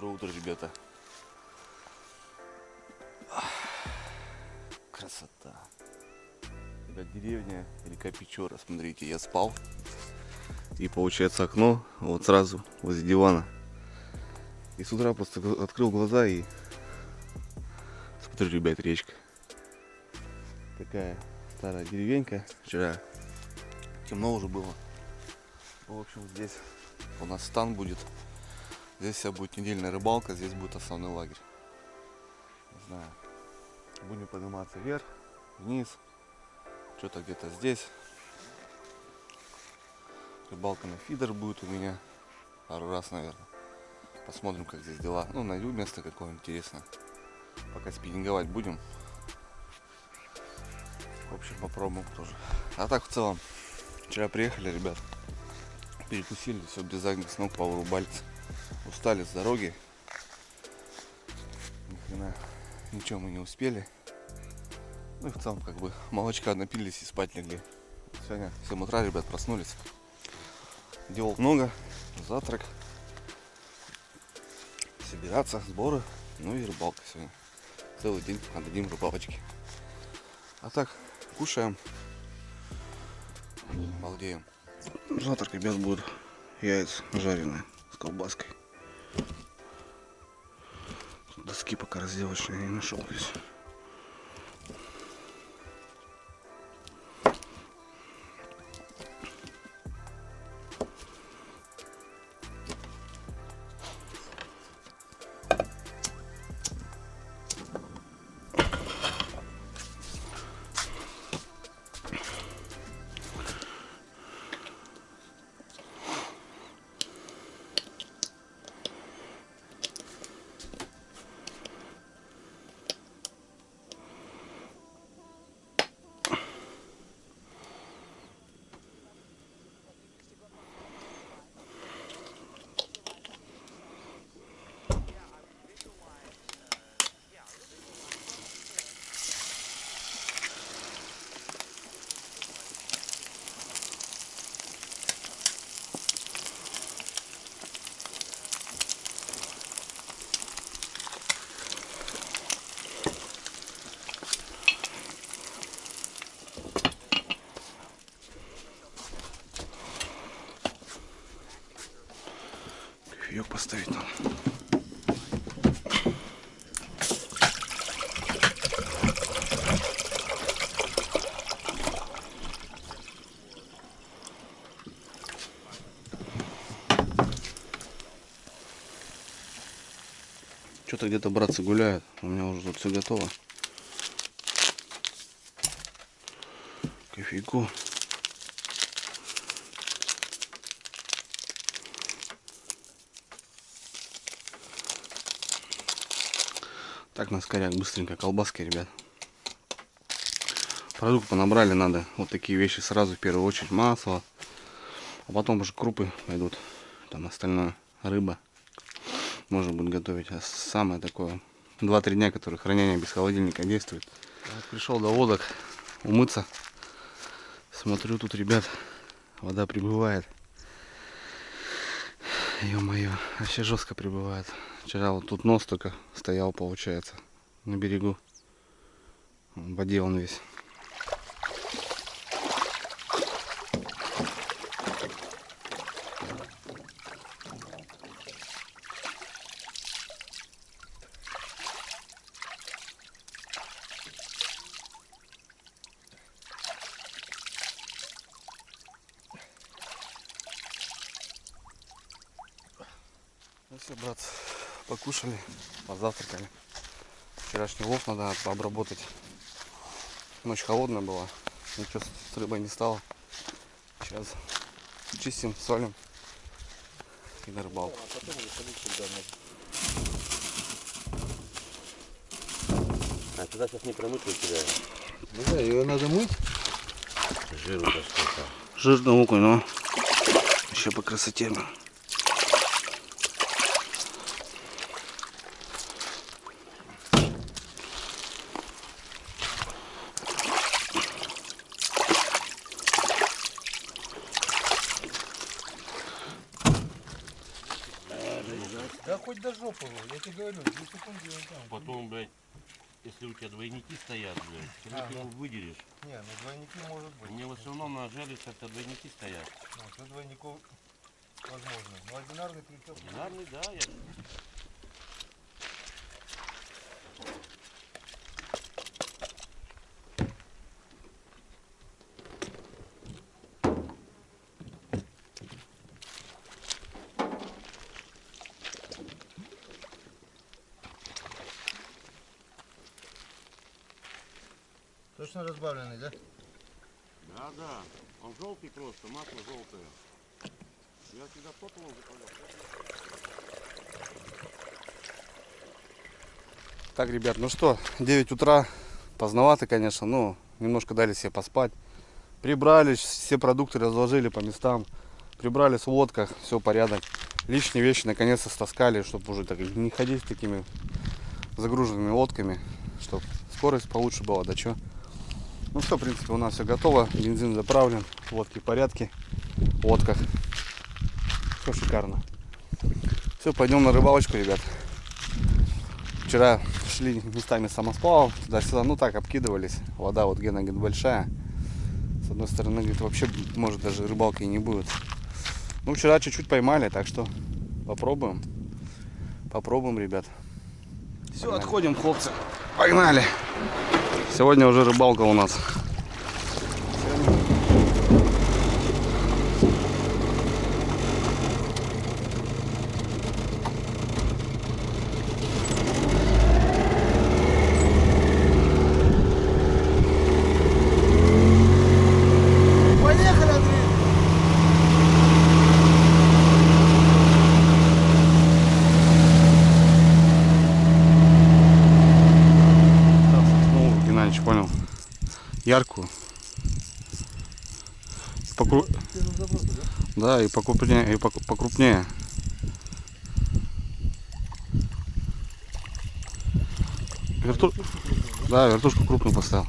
Доброе утро, ребята. Красота. Ребят, деревня, река Печора. Смотрите, я спал. И получается окно вот сразу возле дивана. И с утра просто открыл глаза и смотрю, ребят, речка. Такая старая деревенька. Вчера темно уже было. В общем, здесь у нас стан будет. Здесь вся будет недельная рыбалка, здесь будет основной лагерь. Не знаю. Будем подниматься вверх, вниз. Что-то где-то здесь. Рыбалка на фидер будет у меня. Пару раз, наверное. Посмотрим, как здесь дела. Ну, найду место какое-нибудь интересное. Пока спиннинговать будем. В общем, попробуем тоже. А так, в целом, вчера приехали, ребят. Перекусили, все без задних ног, повырубались. Устали с дороги. Ни хрена, ничего мы не успели. Ну и в целом, как бы, молочка напились и спать легли. Сегодня в 7 утра, ребят, проснулись. Дел много, завтрак. Собираться, сборы, ну и рыбалка сегодня. Целый день отдадим рыбалочки. А так, кушаем, балдеем. Завтрак, ребят, будут яйца жареные с колбаской. Доски пока разделочные не нашел здесь. Кофеек поставить надо. Что-то где-то братцы гуляют. У меня уже тут все готово. Кофейку. Так, на скоряк быстренько колбаски, ребят. Продукт понабрали, надо вот такие вещи сразу в первую очередь. Масло. А потом уже крупы пойдут. Там остальное. Рыба. Можно будет готовить. А самое такое 2-3 дня, которые хранение без холодильника действует. Вот пришел до лодок умыться. Смотрю, тут, ребят, вода прибывает. Ё-моё, вообще жестко прибывает. Вчера вот тут нос только стоял, получается, на берегу. В воде он весь. Ну все, брат, покушали, позавтракали. Вчерашний лов надо обработать. Ночь холодная была, ничего с рыбой не стало. Сейчас чистим, солим и на рыбалку. А туда сейчас не промыть у тебя? Ну да, ее надо мыть. Жиру сколько. Жир наукой, но еще по красоте. Да хоть хоть до жопы, я тебе говорю, 2 секунды я там. Потом, блядь, если у тебя двойники стоят, блядь, А, ты ну. его выделишь. Не, ну двойники может быть. Мне в основном на жаре как-то двойники стоят. Ну, что двойников возможно. Но одинарный крючок. Одинарный, да, я... Точно разбавленный, да? Да, да. Он желтый просто, масло желтое. Я всегда попал заправлял. Так, ребят, ну что, 9 утра, поздновато, конечно, но немножко дали себе поспать. Прибрались, все продукты разложили по местам, прибрали в лодках, все порядок. Лишние вещи наконец-то стаскали, чтобы уже так не ходить с такими загруженными лодками, чтобы скорость получше была, да чё. Ну все, в принципе, у нас все готово, бензин заправлен, лодки в порядке, в лодках. Все шикарно. Все, пойдем на рыбалочку, ребят. Вчера шли местами самосплавов, туда-сюда, ну так, обкидывались. Вода вот Гена говорит большая. С одной стороны, говорит, вообще, может, даже рыбалки и не будет. Ну, вчера чуть-чуть поймали, так что попробуем. Попробуем, ребят. Все, отходим, хлопцы. Погнали. Сегодня уже рыбалка у нас. Поехали, Андрей! Ну, Геннадьевич, понял. Яркую. Первый заброс, да? Да, и покрупнее, покрупнее. Да, вертушку крупную поставил.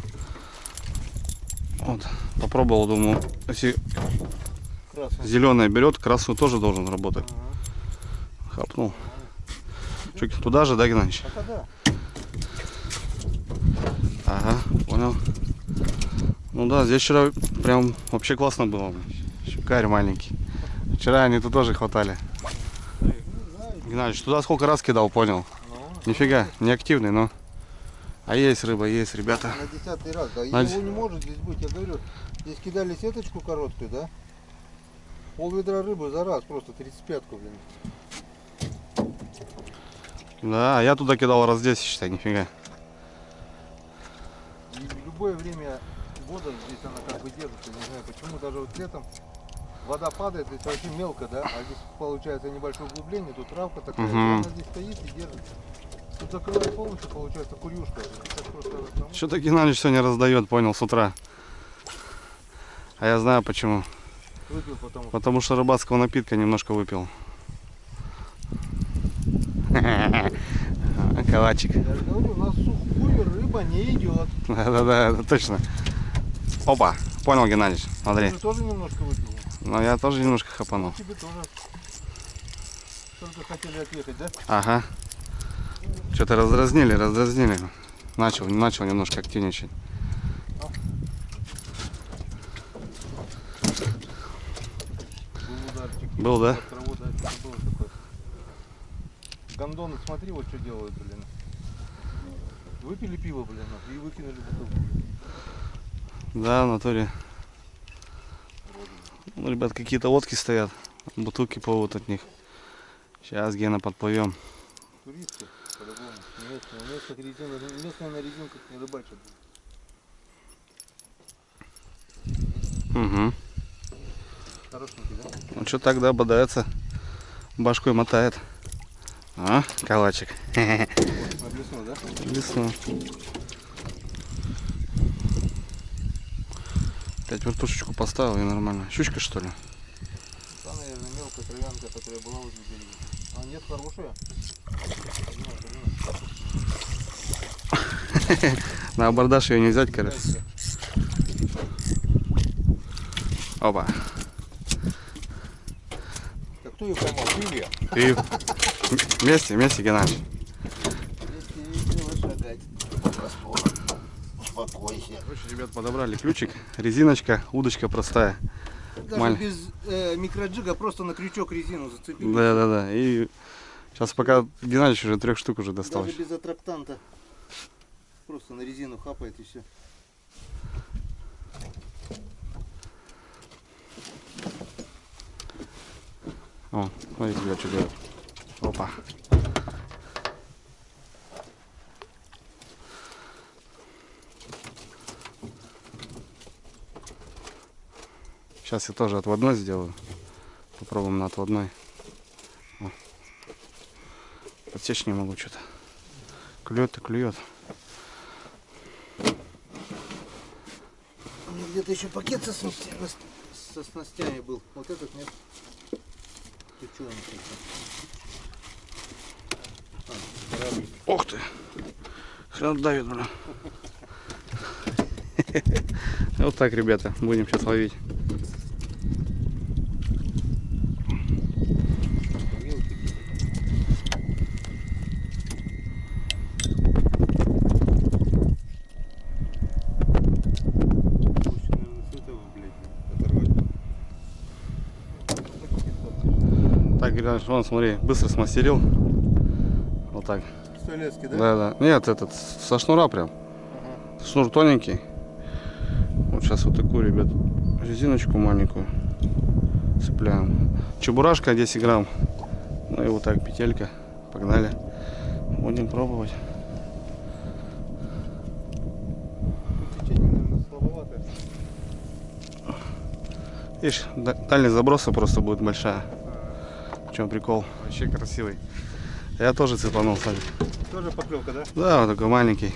Вот, попробовал, думаю, если Красный. зеленая берет, красную тоже должен работать. Хапнул. Чё, туда же, да, Геннадьевич? Пока да. Ага, понял. Ну да, здесь вчера прям вообще классно было. Щукарь маленький. Вчера они тут тоже хватали. Геннадьевич, туда сколько раз кидал, понял? Нифига, не активный, но... А есть рыба, есть, ребята. На 10-й раз, да. На Его не может здесь быть, я говорю. Здесь кидали сеточку короткую, да? Пол-ведра рыбы за раз, просто 35-ку, блин. Да, я туда кидал раз 10, считай, нифига. И в любое время года здесь она как бы держится, не знаю почему, даже вот летом вода падает, здесь вообще мелко, да, а здесь получается небольшое углубление, тут травка такая, Мгм. и она здесь стоит и держится. Тут закрывает полностью, получается курюшка. Сейчас просто разомну. Что-то Геннадьевич сегодня раздает, понял, с утра. А я знаю почему. Выпил потом. Потому что рыбацкого напитка немножко выпил. Калачик. Я же говорю, у нас сухую рыба не идет. Да-да-да, это точно. Опа, понял, Геннадьевич, смотри. Ты же тоже немножко выпил. Но я тоже немножко хапанул. Тебе тоже только хотели ответить, да? Ага. Что-то раздразнили. Начал немножко активничать. Был ударчик. Был, да? Под траву, да, что-то было такое. Гондоны, смотри, вот что делают, блин. Выпили пиво, блин, и выкинули бутылку. Да, в натуре. Ну, ребят, какие-то лодки стоят. Бутылки плывут от них. Сейчас, Гена, подплывем. Туристы, по-любому. Местные на резинках не рыбачат. Угу. Хорошенький, да? Ну что так, да, бодается. Башкой мотает. А, калачик. Блеснул, да? Блеснул. Опять вертушечку поставил и нормально. Щучка, что ли? Та, наверное, мелкая травянка, которая была возле берега. А нет, хорошая. На абордаж ее не взять, кажется. Опа. Так кто ее поймал? Ты или я? Ты. Вместе, Геннадий. Успокойся. Короче, ребят, подобрали ключик, резиночка, удочка простая. Даже без микроджига, просто на крючок резину зацепил. Да. И сейчас пока Геннадий уже 3 штук уже достал. Даже без аттрактанта. Просто на резину хапает и все. О, смотрите, ребят, что делают. Опа. Сейчас я тоже отводной сделаю. Попробуем на отводной. О. Подсечь не могу что-то. Клюет-то клюет. У меня где-то еще пакет со снастями был. Вот этот нет. Ты что, Ух ты! Хрен давит, блин. Вот так, ребята, будем сейчас ловить. Так, Геннадий, вон, смотри, быстро смастерил. Вот так. Столецкий, да? Да. Нет, этот со шнура прям. Ага. Шнур тоненький. Вот сейчас вот такую, ребят, резиночку маленькую цепляем. Чебурашка 10 грамм. Ну и вот так, петелька. Погнали. Будем пробовать. Течение, наверное, слабоватое. Видишь, дальность заброса просто будет большая. В чем прикол? Вообще красивый. Я тоже цепанул, кстати. Тоже поклевка, да? Да, вот такой маленький.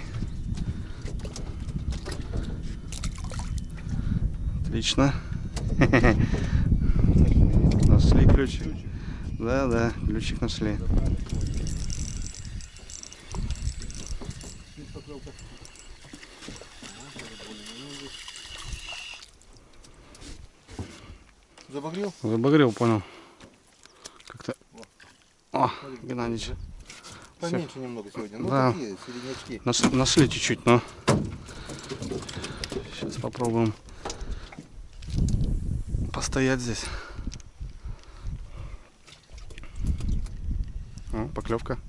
Отлично. Нашли ключик. Да, ключик нашли. Есть поклевка. Забагрил? Забагрил, понял. Как-то. О, Геннадьевич. Поменьше немного сегодня. Ну Да. такие середнячки. Нашли чуть-чуть, но. Сейчас попробуем постоять здесь. О, поклевка.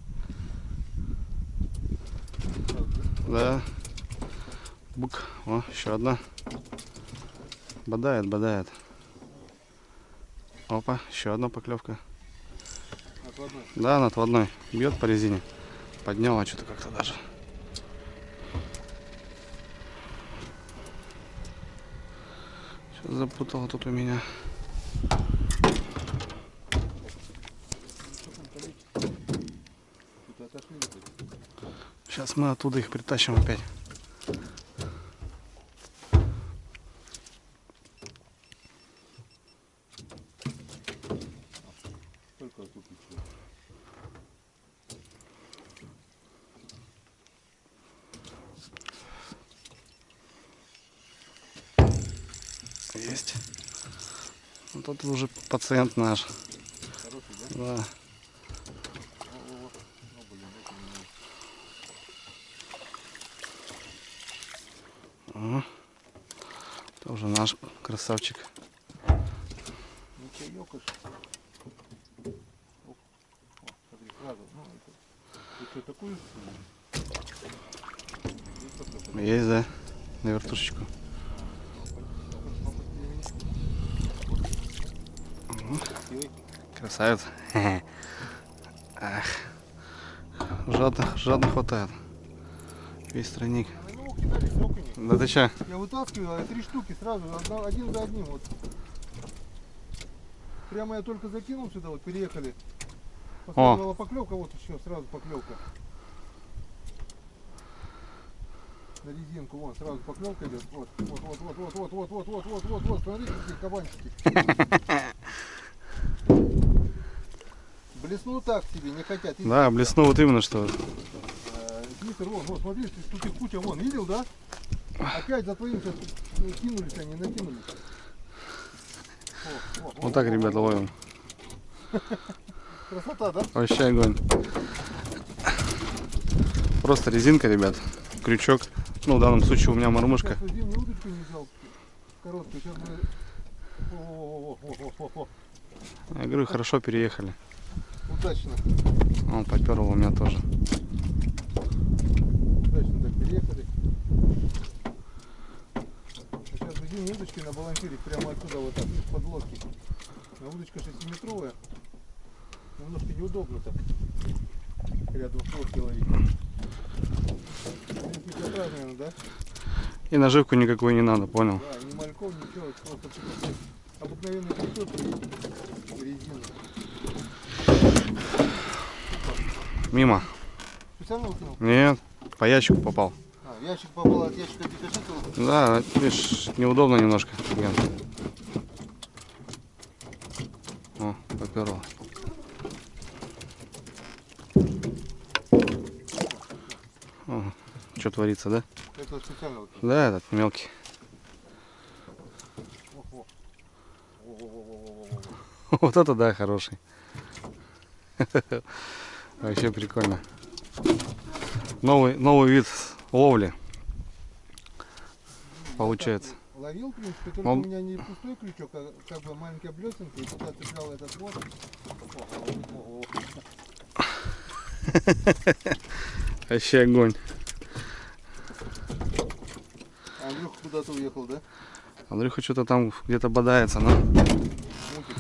Да. Бук. О, еще одна. Бодает. Опа, еще одна поклевка. Отводной. Да, на отводной. Бьет по резине. Подняла что-то как-то даже. Сейчас запутала тут у меня. Тут отошли вот эти. Сейчас мы оттуда их притащим опять. Только вот тут еще. Есть. Вот тут уже пациент наш. Хороший, да? Да. О, блин, это не Ага. Тоже наш красавчик. Ну чаёк аж. Оп. О, смотри, сразу. Ну, это... Ты что, такую? Есть поклевка? Есть, да? На вертушечку. Красивый. Красавец. Ах. Жадно хватает. Весь тройник. Ну, кидались окуни. Да ты че? Я вытаскиваю, 3 штуки сразу, один за одним. Вот. Прямо я только закинул сюда, вот переехали. Последовала поклевка, вот еще сразу поклевка. На резинку, вон, сразу поклевка идет. Вот, смотрите, какие кабанчики. Блесну так себе, не хотят. Да, блеснул вот именно что. Мистер, вон, смотри, тут их куча, вон, видел, да? Опять за твоим сейчас кинулись они, накинулись. Вот так, ребята, ловим. Красота, да? Вообще огонь. Просто резинка, ребят. Крючок. Ну, в данном случае у меня мормышка. Сейчас зимнюю удочку не взял. Короткую. Сейчас мы... О-о-о-о-о-о-о. Я говорю, хорошо переехали. Удачно. Он попер у меня тоже. Удачно так переехали. Сейчас зимние удочки на балансире прямо отсюда вот так, из подлодки. Удочка 6-метровая. Немножко неудобно так. Рядом с лодкой ловить. Наверное, да? И наживку никакой не надо, понял? Да, ни мальков, ничего, просто обыкновенный крючок и резина. Мимо. Специально выкинул? Нет, по ящику попал. А, ящик попал от ящика дефициту. Да, видишь, неудобно немножко. Ген. О, поперло. Что творится, да? Это специально выкинул. Да, этот мелкий. Ого. О-о-о-о-о-о. Вот это да, хороший. Вообще прикольно. Новый вид ловли. Получается. Ловил, в принципе, только Он- у меня не пустой крючок, а как бы маленькая блесенка, и туда цеплял этот вот. Ого. Вообще огонь. А Андрюха куда-то уехал, да? Андрюха что-то там где-то бодается, но Мутит.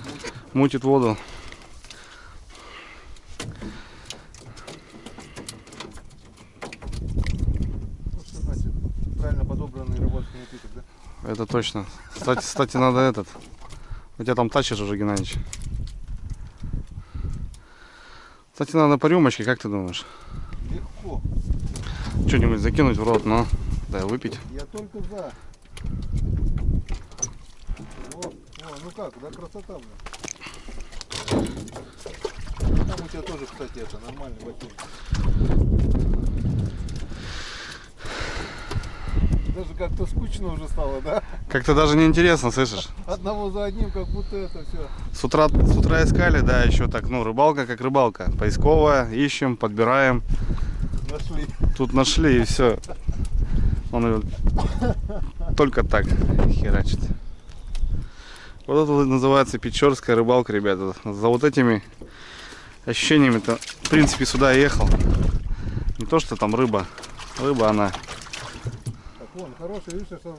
мутит воду. Ну, что значит? Правильно подобранный рыбацкий напиток, да? Это точно. Кстати, надо этот. У тебя там тачишь уже, Геннадьевич. Кстати, надо по рюмочке, как ты думаешь? Легко. Что-нибудь закинуть в рот, но да, выпить. Я только за. О, ну как, да, красота, блин. Там у тебя тоже, кстати, это нормальный ботинок. Даже как-то скучно уже стало, да? Как-то даже неинтересно, слышишь? Одного за одним, как будто это все. С утра искали, да, еще так, ну, рыбалка как рыбалка. Поисковая, ищем, подбираем. Нашли. Тут нашли и все. Он её только так херачит. Вот это вот называется печорская рыбалка, ребята. За вот этими ощущениями-то, в принципе, сюда и ехал. Не то, что там рыба. Рыба она. Так, вон, хороший, видишь, что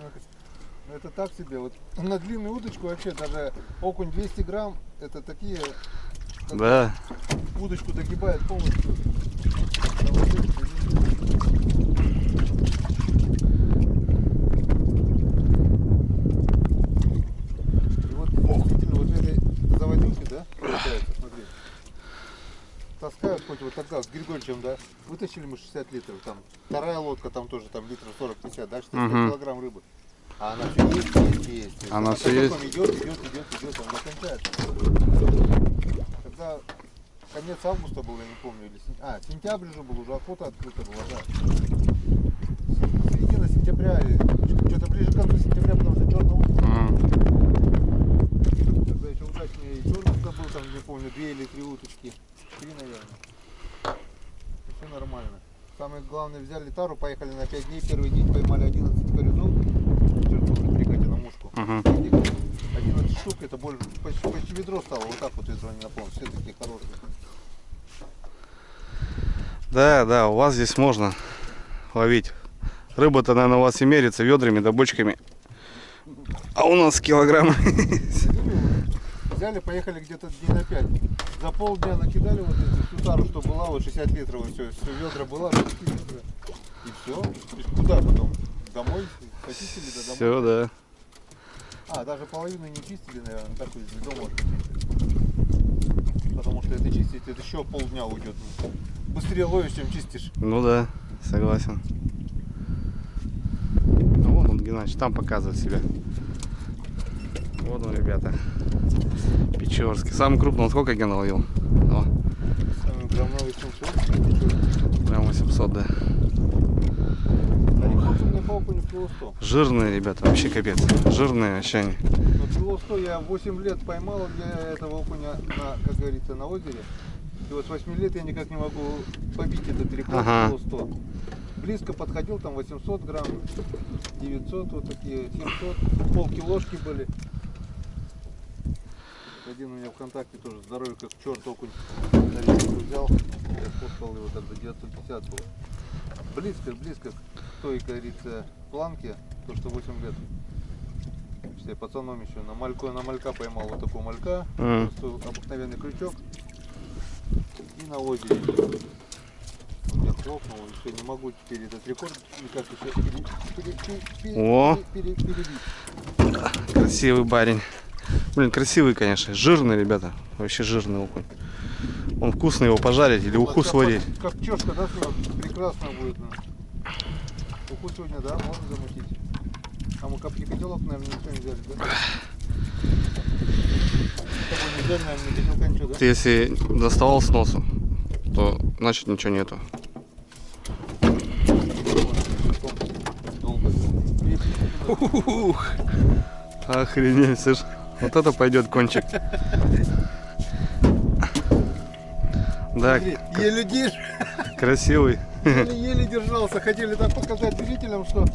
это так себе. Вот на длинную удочку вообще даже окунь 200 грамм, это такие, Да. удочку догибает полностью. И вот действительно вот в этой заводюке, да, получается, смотри, таскают хоть вот тогда с Григорьевичем, да, вытащили мы 60 литров, там вторая лодка там тоже там литров 40-50, да, 400 килограмм рыбы. А она все есть. Она все есть. Идет, она кончается. Когда конец августа был, я не помню, или сентябрь же был, уже охота открыта была, да. Середина сентября, что-то ближе к концу сентября, потому что черная утка. Тогда еще удачнее и черный был, там, не помню, 2 или 3 уточки. 3, наверное. Все нормально. Самое главное, взяли тару, поехали на 5 дней. Первый день поймали 11 горизонт. В прикате на мушку. 11 штук, это больше, почти ведро стало. Вот так вот ведро не наполнено. Все такие хорошие. Да, у вас здесь можно ловить. Рыба-то, наверное, у вас и мерится ведрами да бочками. А у нас килограммы. Взяли, поехали где-то дней на 5. За полдня накидали вот эту всю тару, что была, вот 60 литров, вот все ведра была, 60 ведра. И все. Куда потом? Домой? Почистили, да, домой? Все, да. Даже половину не чистили, наверное, так вот из дома. Потому что это чистить, это еще полдня уйдет. Быстрее ловишь, чем чистишь. Ну да, согласен. А вон он, Геннадьевич, там показывает себя. Вот он, ребята. Печорский. Самый крупный, он сколько Ген ловил? О, Грамм на 800. прям 800, да. Рекорд у меня по окуню кило 100. Жирные, ребята, вообще капец. Жирные вообще они. Но кило 100 я 8 лет поймал для этого окуня, как говорится, на озере. И вот с 8 лет я никак не могу побить этот рекорд, Ага. кило 100. Близко подходил, там 800 грамм, 900, вот такие, 700, полкилошки были. Один у меня ВКонтакте тоже здоровый как черт окунь. Взял, я фоткал его тогда 950 было. Близко к той, как говорится, планке, то что 8 лет. Я пацаном еще на малька поймал, вот такого малька, просто обыкновенный крючок. И на озере еще. Он меня хлопнул, еще не могу теперь этот рекорд никак еще О! перебить. Красивый парень. Блин, красивый, конечно. Жирный, ребята. Вообще жирный окунь. Он вкусный, его пожарить или уху сварить. Копчешка, да, прекрасно будет. Уху сегодня, да, можно замутить. А мы копки котелок, наверное, ничего не взяли, да? С тобой не взяли, наверное, не котелка, ничего, да? Ты если доставал с носу, то значит ничего нету. Ух, охренеть, слышь. Вот это пойдет кончик. Да, Еле держишь. красивый. Еле держался. Хотели так показать зрителям, что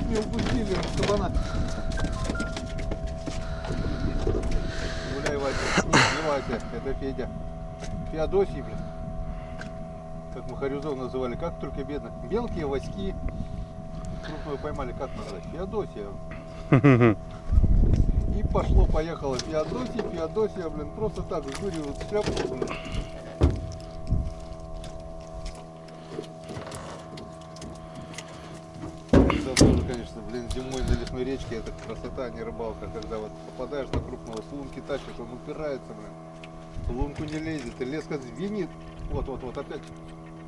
не упустили, чтобы она... Гуляй, Вася. Не Вася, это Федя. Феодосий, блин. Как мы Харюзов называли, как только бедно. Мелкие васьки. Крупную поймали, как назвать? Феодосия. И пошло-поехало. Феодосия, блин, просто так, с дурью вот шляпку, блин. Да, тоже, конечно, блин, зимой на лесной речке это красота, а не рыбалка. Когда вот попадаешь на крупного, с лунки тащишь, он упирается, блин. В лунку не лезет, и леска звенит. Вот, опять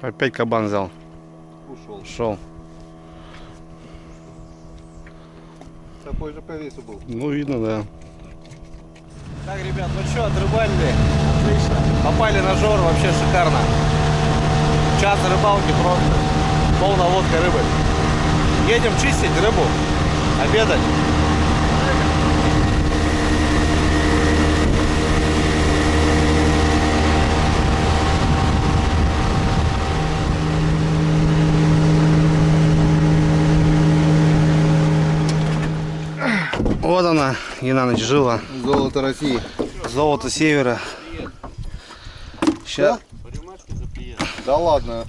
Опять кабан взял. ушел. Шел. Такой же по весу был. Ну, видно, да. Так, ребят, ну что, отрыбалили? Отлично. Попали на жор, вообще шикарно. Час рыбалки просто. Полная лодка рыбы. Едем чистить рыбу, обедать. Вот она, Геннаныч, жила. Золото России. Золото севера. Сейчас. По рюмашке за приезд. Да ладно.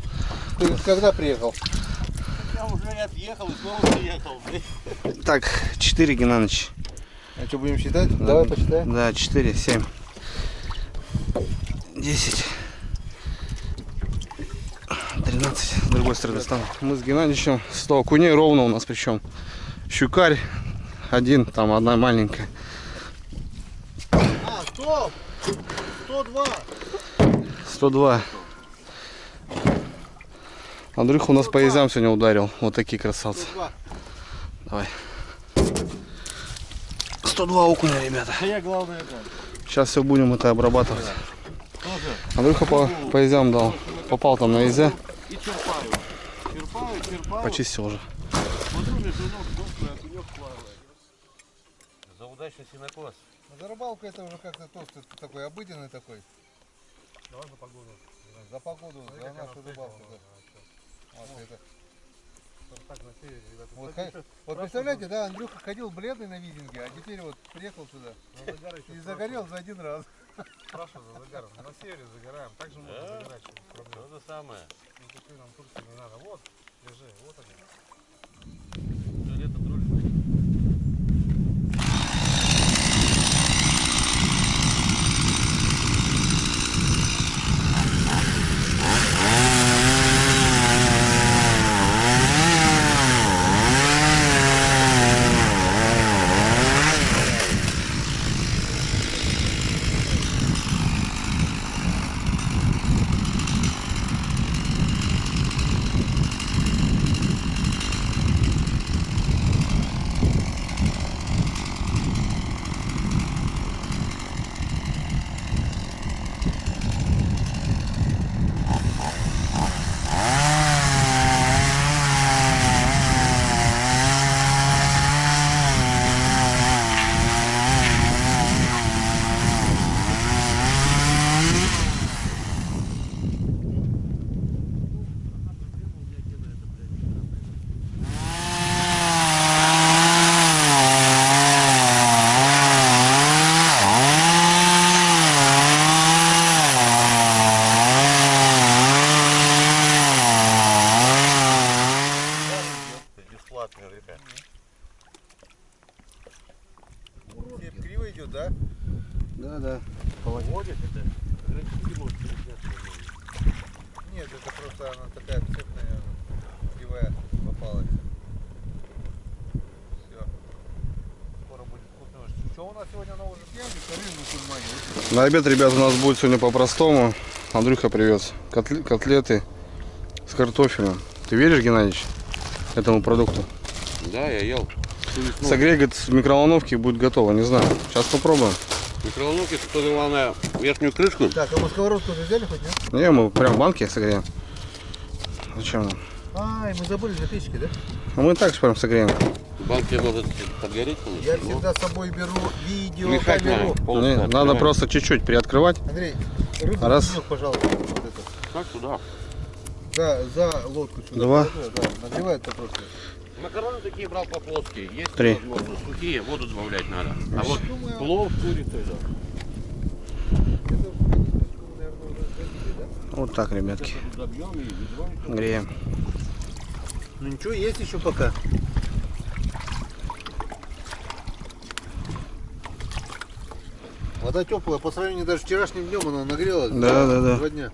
Ты когда приехал? Я уже отъехал и снова приехал. Так, 4, Геннаныч. А что, будем считать? Давай посчитаем. Да, 4, 7, 10, 13. С другой стороны достану. Мы с Геннадьевичем 100 окуней ровно у нас, причем щукарь один, там одна маленькая. А, стоп! 102! 102. Андрюха у нас по язям сегодня ударил. Вот такие красавцы. 102. Давай. 102 окуня, ребята. А я главное это. Сейчас все будем это обрабатывать. Андрюха по язям дал. Попал там на язя. И черпаю. Черпаю. Почистил уже. Смотрю, между ног толстый окунек плавает. За удачный синокос. За рыбалку это уже как-то толстый такой, обыденный такой. Давай за погоду. За погоду, за нашу рыбалку. Да. Вот это. Так, на севере, ребята. Вот, вот представляете, да, Андрюха ходил бледный на видинге, а теперь вот приехал сюда и загорел за один раз. Спрашиваю за загаром. На севере загораем. Так же можно загорать. То же самое. Ну, такие нам Турции не надо. Вот, держи, вот они. Все лето тролль. идет, да? Да, да. Водит это? Графики, может, Нет, это просто она такая цепь, наверное, кривая попалась. Все. Скоро будет вкусное. Что у нас сегодня на ужин? Я не На обед, ребят, у нас будет сегодня по-простому. Андрюха привез котлеты с картофелем. Ты веришь, Геннадьевич, этому продукту? Да, я ел. Согрей, говорит, в микроволновке будет готово. Не знаю. Сейчас попробуем. Микроволновки, что главное, верхнюю крышку. Так, а мы сковородку уже взяли хоть, нет? Не, мы прям в банке согреем. Зачем нам? Ай, мы забыли за печки, да? А мы так же прям согреем. В банке может подгореть, конечно. Я но всегда с собой беру мешать видеокамеру. надо. Не, Полностью надо открывать. просто чуть-чуть приоткрывать. Андрей, рыбу Раз. ног, пожалуйста. Вот это. Так, сюда. За лодку сюда. Два. Да, нагревает это просто. Макароны такие брал по-плоски. Есть 3. возможность. Сухие, воду добавлять надо. А вот Думаю, плов с курицей, да. это, наверное, уже забили, да? Вот так, ребятки. Забьем и ведром. Греем. Ну ничего, есть еще пока. Вода теплая, по сравнению даже с вчерашним днем она нагрелась. Да, да, да. 2 дня.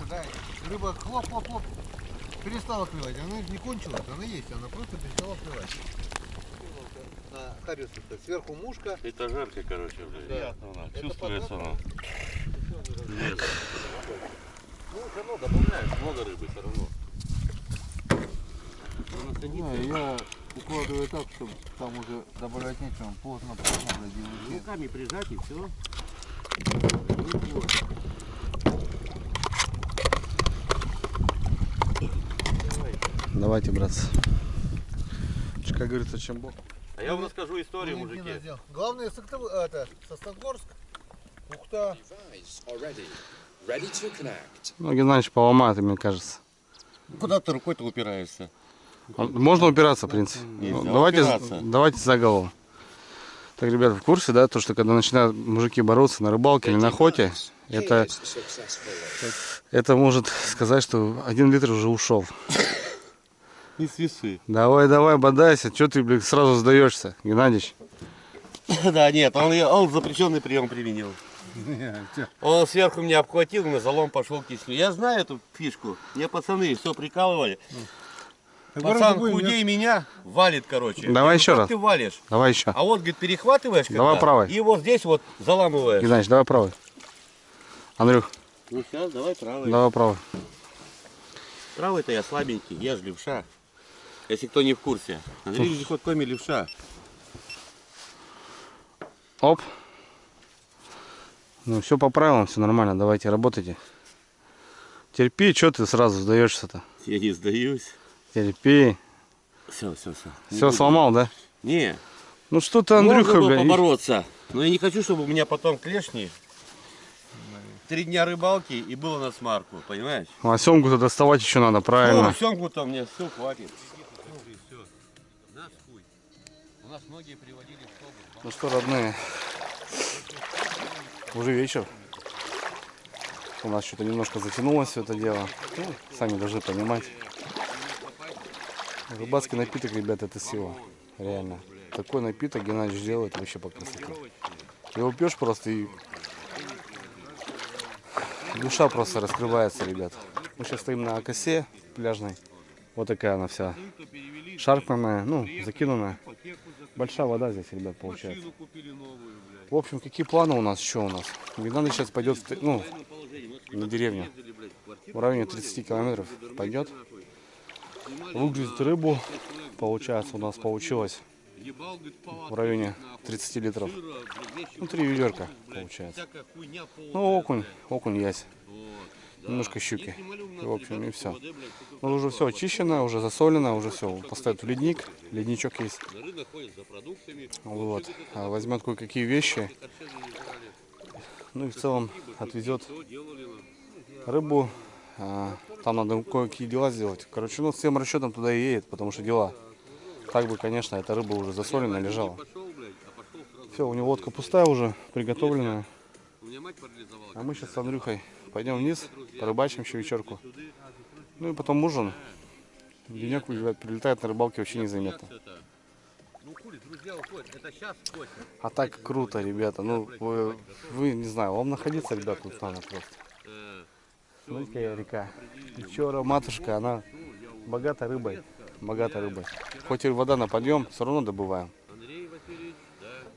Да, рыба хлоп-хлоп-хлоп перестала клевать. Она не кончилась, она есть, она просто перестала клевать. На харису сверху мушка. Это жарко, короче, блядь. Это Чувствуется пока- оно. Ну, все равно добавляешь много рыбы, все равно. Я укладываю так, чтобы там уже добавлять нечего. Поздно, блядь, Руками прижать и все. Давайте, братцы. Как говорится, чем Бог. А я вам расскажу историю, мужики. Главное, Сосновгорск, Ухта. Ready to connect. Ну, Геннадьевич поломает, мне кажется. Куда ты рукой-то упираешься? Можно упираться, в принципе. Нельзя Ну, упираться. давайте за голову. Так, ребята, в курсе, да, то, что когда начинают мужики бороться на рыбалке или на охоте, это может сказать, что 1 литр уже ушел. Не свисы. Давай, бодайся. Че ты, блин, сразу сдаешься, Геннадьевич? Да нет, он запрещенный прием применил. Он сверху меня обхватил, и на залом пошел кисню. Я знаю эту фишку. Мне пацаны все прикалывали. Пацан худей меня валит, короче. Давай Я еще говорю, раз. как ты валишь? Давай еще. А вот, говорит, перехватываешь Давай когда, правой. и вот здесь вот заламываешь. Геннадьевич, давай правый. Андрюх, Ну сейчас, давай правой. давай правый. Правый-то я слабенький, я же левша. Если кто не в курсе. Андрей Вездеход Коми левша. Оп. Ну, все по правилам, все нормально. Давайте, работайте. Терпи, что ты сразу сдаешься-то? Я не сдаюсь. Терпи. Все. Все сломал, да? Не, Ну что ты, Андрюха, можно было бля. побороться. Но я не хочу, чтобы у меня потом клешни 3 дня рыбалки и было на смарку, понимаешь? А семгу-то доставать еще надо, Ну, правильно. семгу-то мне все хватит. У нас многие приводили в школу. Ну что, родные, уже вечер. У нас что-то немножко затянулось все это дело. Ну, сами должны понимать. Рыбацкий напиток, ребята, это сила. Реально. Такой напиток Геннадьевич делает вообще по красоте. Его пьешь просто и душа просто раскрывается, ребят. Мы сейчас стоим на косе пляжной. Вот такая она вся шарпанная, ну, закинутая. Большая вода здесь, ребят, получается. В общем, какие планы у нас, что у нас? Геннадий сейчас пойдет, ну, на деревню. В районе 30 километров пойдет. Выгрузит рыбу. Получается, у нас получилось в районе 30 литров. Ну, 3 ведерка получается. Ну, окунь есть. Немножко щуки. И, в общем, и все. Ну, уже все очищено, уже засолено, уже все. Поставят в ледник. Ледничок есть. Вот. Возьмет кое-какие вещи. Ну и в целом отвезет рыбу. Там Там надо кое-какие дела сделать. Короче, ну с тем расчетом туда и едет, потому что дела. Так бы, конечно, эта рыба уже засоленная лежала. Все, у него лодка пустая уже, приготовленная. А мы сейчас с Андрюхой пойдем вниз, порыбачим еще вечерку. Ну и потом ужин. Денек прилетает на рыбалке вообще незаметно. А так круто, ребята. Ну, вы не знаю, вам находиться, ребята, тут надо просто. Смотрите, какая река. Печора, матушка, она богата рыбой. Богата рыбой. Хоть и вода на подъем, все равно добываем.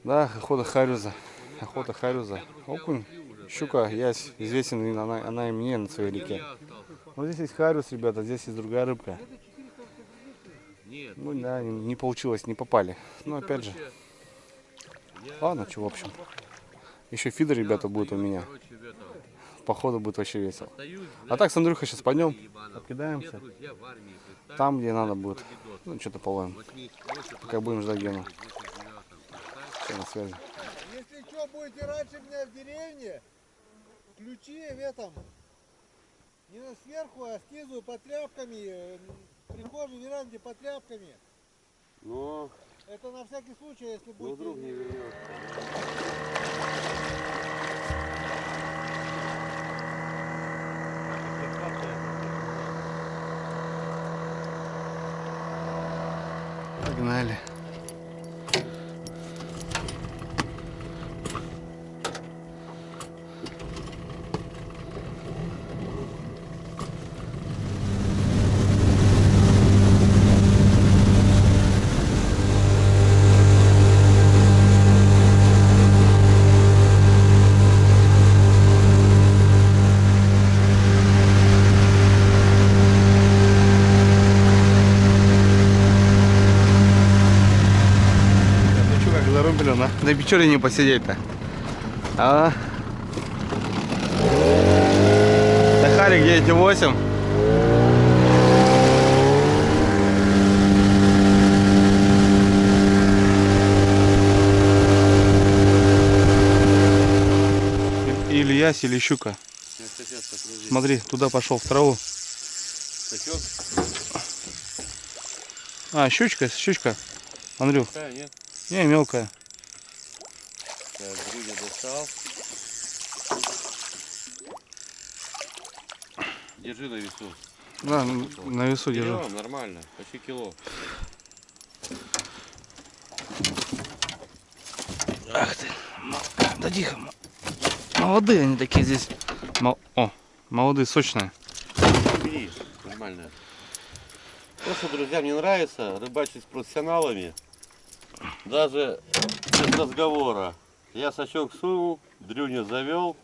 Да, охота харюза. Охота харюза. Окунь, щука, ясь, известен, она и мне на своей реке. Вот здесь есть харюз, ребята, здесь есть другая рыбка. Ну да, не получилось, не попали. Но опять же. Ладно, что в общем. Еще фидер, ребята, будет у меня. Походу будет вообще весело. А так с Андрюхой сейчас пойдем, откидаемся. Там, где надо будет. Ну, что-то половим. Пока будем ждать Гену. Все, на связи. Если что, будете раньше меня в деревне, ключи в этом, не на сверху, а снизу под тряпками, в прихожей, веранде под тряпками. Ну, Это на всякий случай, если будет... вдруг не вернется. Погнали. На печоре не посидеть-то. А? Тахарик 9,8. Или ясь, или щука. Смотри, туда пошел в траву. А, щучка. Андрюх. Не, мелкая. Так, Дрюня достал. Держи на весу. Да, на весу держу. Берем, нормально, почти кило. Ах ты. Да тихо. Молодые они такие здесь. О, молодые, сочные. Бери, нормально. Просто, друзья, мне нравится рыбачить с профессионалами. Даже без разговора. Я сачок сунул, Дрюню завел.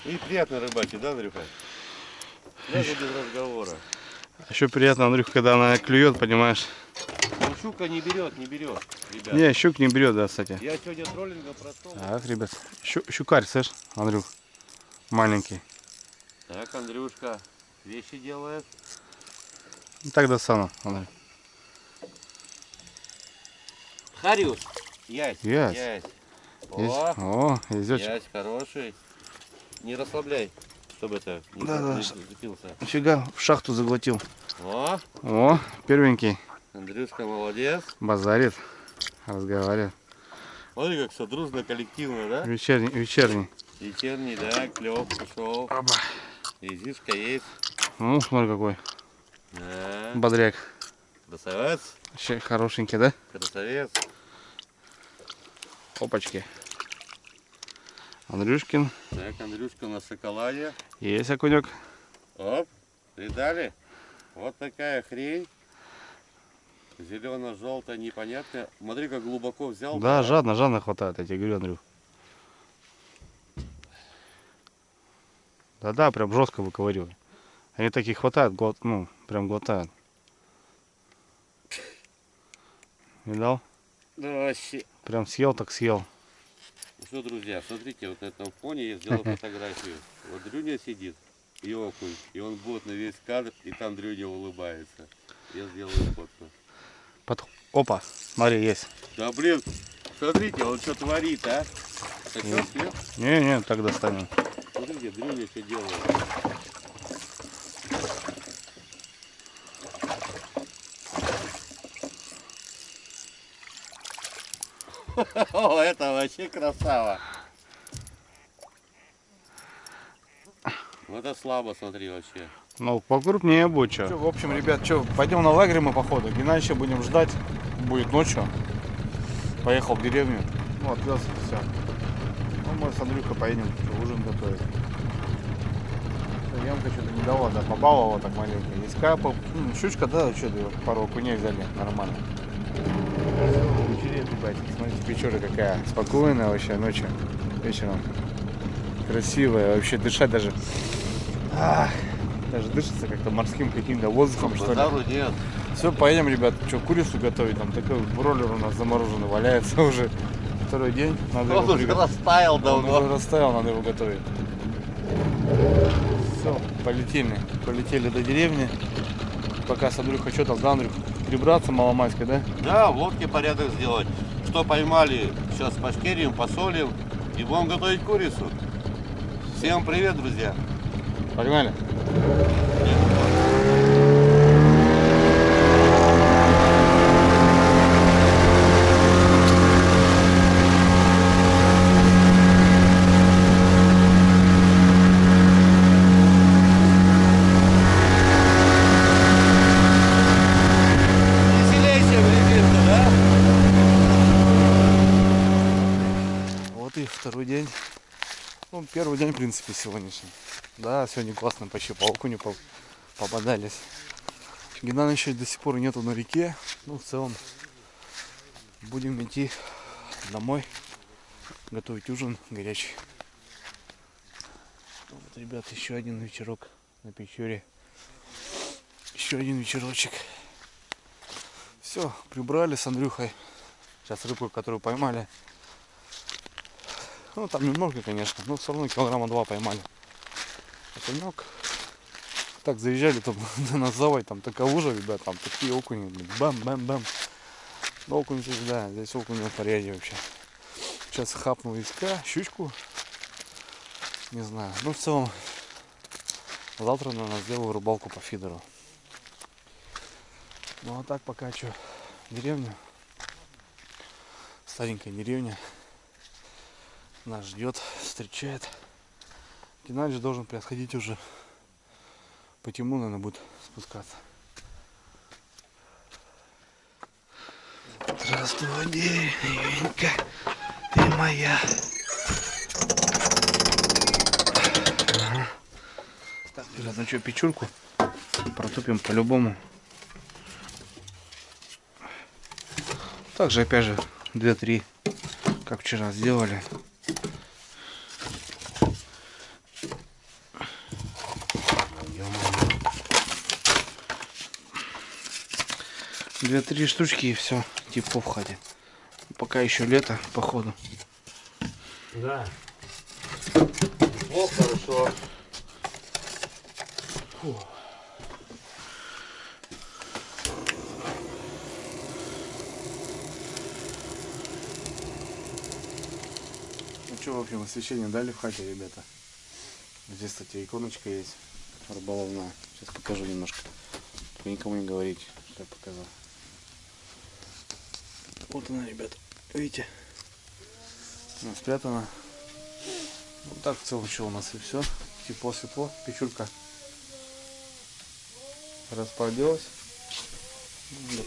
И приятно рыбачить, да, Андрюха? Даже без разговора. Еще приятно, Андрюх, когда она клюет, понимаешь. Ну, щука не берет, ребят. Не, щук не берет, да, кстати. Я сегодня троллингом прошел. Так, ребят. Щукарь, слышь, Андрюх. Маленький. Так, Андрюшка, вещи делает. Так достану, Андрюх. Хариус. Ясь. Ясь. Ясь. Есть. О, изёчек. Ясь хороший. Не расслабляй, чтобы это не Да. зацепился. Нифига, в шахту заглотил. О, Первенький. Андрюшка молодец. Базарит. Разговаривает. Смотри, как все дружно, коллективно, да? Вечерний. Вечерний, да, клев пошел. Оба. Изюшка есть. Ну, смотри какой. Да. Бодряк. Красавец. Вообще хорошенький, да? Красавец. Опачки. Андрюшкин. Так, Андрюшка на шоколаде. Есть окунек. Оп, видали? Вот такая хрень. Зелено-желтая, непонятная. Смотри, как глубоко взял. Да, жадно хватает, я тебе говорю, Андрюх. Да, прям жестко выковыривай. Они такие хватают, ну, прям глотают. Видал? Да, вообще. Прям съел, так съел. Ну что, друзья, смотрите, вот на этом фоне я сделал фотографию. Вот Дрюня сидит и окунь, и он будет на весь кадр, и там Дрюня улыбается. Я сделаю фотку. Опа, смотри, есть. Да блин, смотрите, он что творит, а? Так что, съел? Не, так достанем. Смотрите, Дрюня что делает. О, это вообще красава. Ну это слабо, смотри, вообще. Ну, покрупнее будет что. В общем, ребят, что, пойдем на лагерь мы походу. Геннадьевича будем ждать. Будет ночью. Поехал в деревню. Ну, отвез все. Ну, мы с Андрюхой поедем ужин готовить. Ямка что-то не дала, да, побаловала так маленько. Есть капа, щучка, да, что-то пару окуней взяли, нормально. Вечеринка, ребят, смотрите, печора какая спокойная вообще ночью, вечером. Красивая, вообще дышать даже, даже дышится как-то морским каким-то воздухом, что ли. Базару нет. Все, поедем, ребят, что, курицу готовить, там такой бройлер у нас замороженный валяется уже второй день. Надо Он его уже приготовить. растаял Он давно. уже растаял, надо его готовить. Все, полетели до деревни. Пока с Андрюхой что там, да, Андрюх, прибраться маломайской, да? Да, в лодке порядок сделать. Что поймали, сейчас пошкерим, посолим и будем готовить курицу. Всем привет, друзья. Погнали. Веселейся, ребята, да? Вот и второй день. Ну, первый день, в принципе, сегодняшний. Да, сегодня классно почти по окуню попадались. Геннадьевича до сих пор нету на реке. Ну, в целом, будем идти домой, готовить ужин горячий. Вот, ребят, еще один вечерок на Печоре. Еще один вечерочек. Все, прибрали с Андрюхой. Сейчас рыбку, которую поймали. Ну, там немного, конечно, но все равно килограмма 2 поймали. Окунек. Так, заезжали там на нас заводь, там такая лужа, ребят, там такие окуни, бам-бам-бам. Но окунь здесь, да, здесь окунь в порядке вообще. Сейчас хапнул иска, щучку. Не знаю, ну в целом, завтра, наверное, сделаю рыбалку по фидеру. Ну а так пока что, деревня. Старенькая деревня. Нас ждет, встречает. Геннадьевич должен приходить уже. По тему, наверное, будет спускаться. Здравствуй, деревенька, ты моя. Ага. Так, ребят, ну что, печурку протупим по-любому. Также, опять же, 2-3, как вчера сделали. Две-три штучки и все, типа в ходе. Пока еще лето, походу. Да. О, хорошо. Фу. Ну что, в общем, освещение дали в хате, ребята. Здесь, кстати, иконочка есть рыболовная. Сейчас покажу немножко. Только никому не говорите, что я показал. Вот она, ребята. Видите? Она спрятана. Вот так в целом что у нас и все. Тепло-светло. Печурка распорядилась.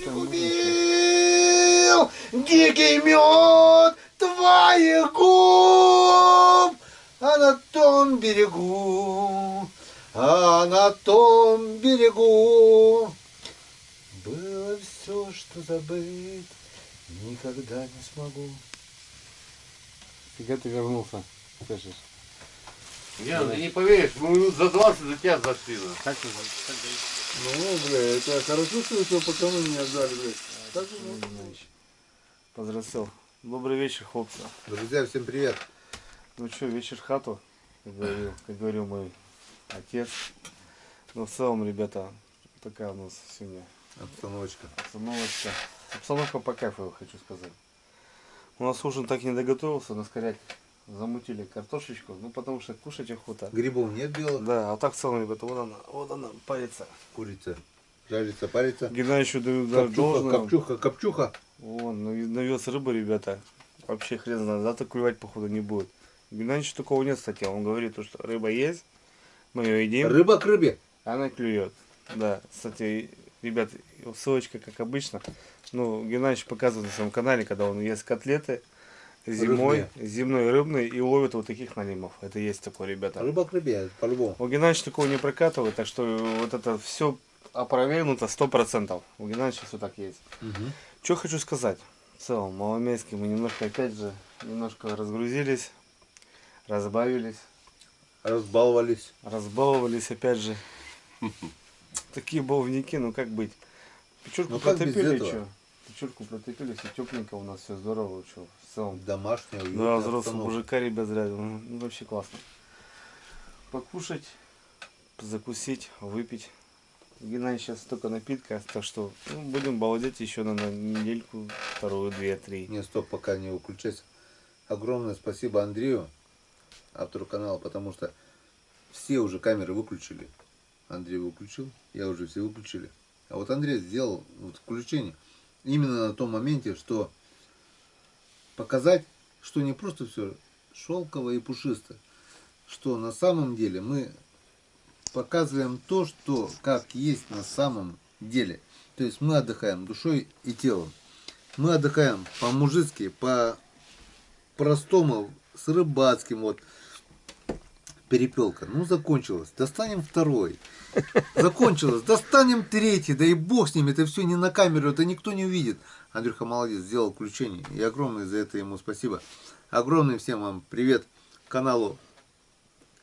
Убил дикий мед твоих губ, а на том берегу, было все, что забыть никогда не смогу. Фига ты вернулся, слышишь? Ян, ты не поверишь, мы минут за 20 за тебя зашли. Как ты? Ну, бля, это хорошо, что вы пока мы не отдали, блядь. Так, ну. Поздравляю. Добрый вечер, хлопцы. Друзья, всем привет. Ну что, вечер в хату, как говорил мой отец. Ну, в целом, ребята, такая у нас сегодня Обстановочка. обстановочка. Обстановка по кайфу, хочу сказать. У нас ужин так и не доготовился, на скоряк замутили картошечку, ну потому что кушать охота. Грибов нет белых. Да, а так в целом, ребята, вот она парится. Курица. Жарится, парится. Геннадий еще даю даже должное. Копчуха. Вон, навез рыбы, ребята. вообще хрен знает, завтра клевать походу не будет. У Геннадьевича такого нет, кстати, он говорит, что рыба есть, мы ее едим, Рыба к рыбе. она клюет. Да, кстати, ребят, ссылочка как обычно. Ну, Геннадьевич показывает на своем канале, когда он ест котлеты зимой, земной рыбный и ловит вот таких налимов. Это есть такое, ребята. Рыба к рыбе, по-любому. У Геннадьевича такого не прокатывает, так что вот это все опровергнуто 100%. У Геннадьевича все так есть. Что хочу сказать. В целом, в Маломейске мы немножко, опять же, немножко разгрузились, разбавились, Разбаловались. разбаловались, опять же. Такие баловники, ну как быть. Печурку Ну как без протопили, этого? что? Печурку протопили, все тепленько у нас, все здорово, что в целом. Домашняя, Да, уютная взрослого обстановка. мужика, ребят, рядом. Ну, вообще классно. Покушать, закусить, выпить. Геннадий сейчас только напитка, так что ну, будем балдеть еще на недельку, вторую, 2-3. Не, стоп, пока не выключайся. Огромное спасибо Андрею, автору канала, потому что все уже камеры выключили. Андрей выключил, я уже все выключили. А вот Андрей сделал вот включение именно на том моменте, что показать, что не просто все шелково и пушисто, что на самом деле мы показываем то, что как есть на самом деле. То есть мы отдыхаем душой и телом. Мы отдыхаем по-мужицки, по-простому, с рыбацким. Вот перепелка. Ну, закончилась. Достанем второй. Закончилось. Достанем третий. Да и бог с ним. Это все не на камеру. Это никто не увидит. Андрюха молодец. Сделал включение. И огромное за это ему спасибо. Огромный всем вам привет каналу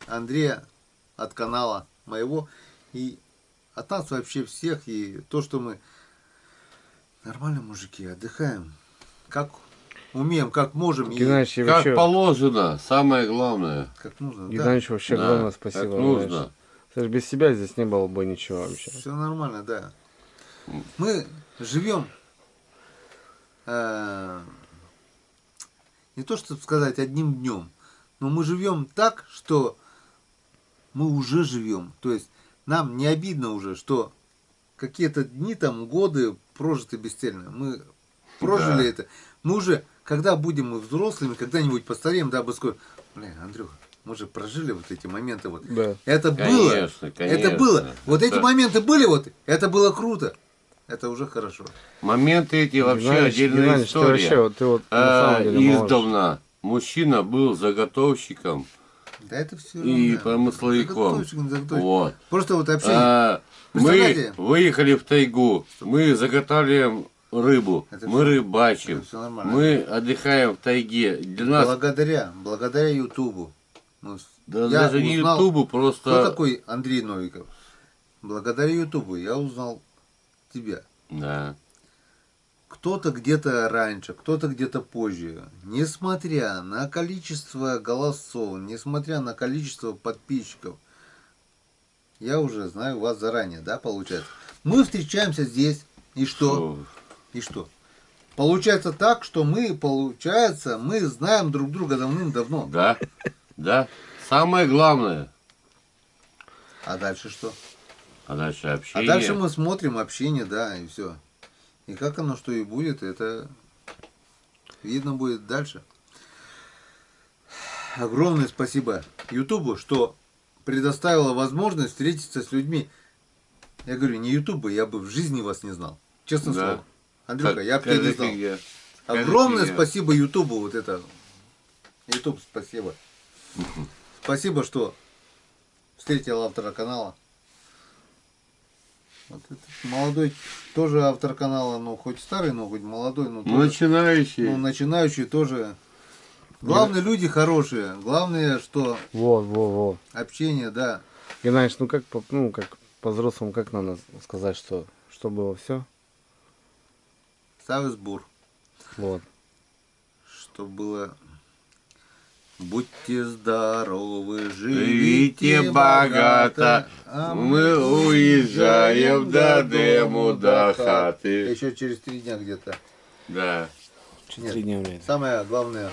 Андрея. От канала моего. И от нас вообще всех. И то, что мы нормальные мужики. Отдыхаем. Как умеем, как можем. И Геннадьевич, Как вообще, положено, самое главное. как нужно. Да. Геннадьевич, вообще Да, огромное как спасибо. нужно. знаешь. Слушай, без тебя здесь не было бы ничего вообще. Все нормально, да. Мы живем не то, чтобы сказать, одним днем, но мы живем так, что мы уже живем. То есть нам не обидно уже, что какие-то дни, там, годы прожиты бесцельно. Мы прожили это. Мы уже, когда будем мы взрослыми, когда-нибудь постареем, да, бы скажем, блин, Андрюха, мы же прожили вот эти моменты. Вот. Да. Это было. Конечно, Это было. конечно. Вот эти Это- моменты были, вот, это было круто. Это уже хорошо. Моменты эти вообще Геннадьевич, отдельная Геннадьевич, ты история. вообще, вот, ты вот на самом деле молодец. Издавна мужчина был заготовщиком Да это все. и промысловиком. Вот. Просто вот общение. Мы Представляете? выехали в тайгу, мы заготавливаем рыбу, Это мы всё- рыбачим, это всё нормально. мы отдыхаем в тайге. Для нас Благодаря Ютубу. да, я даже не узнал, Ютубу, Кто просто... такой Андрей Новиков? Благодаря Ютубу я узнал тебя. Да. Кто-то где-то раньше, кто-то где-то позже. Несмотря на количество голосов, несмотря на количество подписчиков, я уже знаю вас заранее, да, получается? Мы встречаемся здесь, и что? И что? Получается так, что мы знаем друг друга давным-давно. Да, да. Самое главное. А дальше что? А дальше А общение. дальше мы смотрим общение, да, и все. И как оно что и будет, это видно будет дальше. Огромное спасибо Ютубу, что предоставила возможность встретиться с людьми. Я говорю, не Ютубу, я бы в жизни вас не знал. Честное Да. слово. Андрюха, Так, я бы тебя не скажи знал. фигня. Огромное Скажи фигня. спасибо Ютубу, вот это. Ютуб, спасибо. Спасибо, что встретил автора канала. Вот этот молодой тоже автор канала, ну хоть старый, но хоть молодой, но тоже, Начинающий. ну, начинающий тоже. Главное, люди хорошие. Главное, что Вот. общение, да. Геннадьевич, ну как по-взрослому, как надо сказать, что было все? Ставь сбор. Вот. Что было. Будьте здоровы, Живите богато, а мы уезжаем до дому, до хаты. Еще через 3 дня где-то. Да. Через 3 дня, блядь. Самое главное,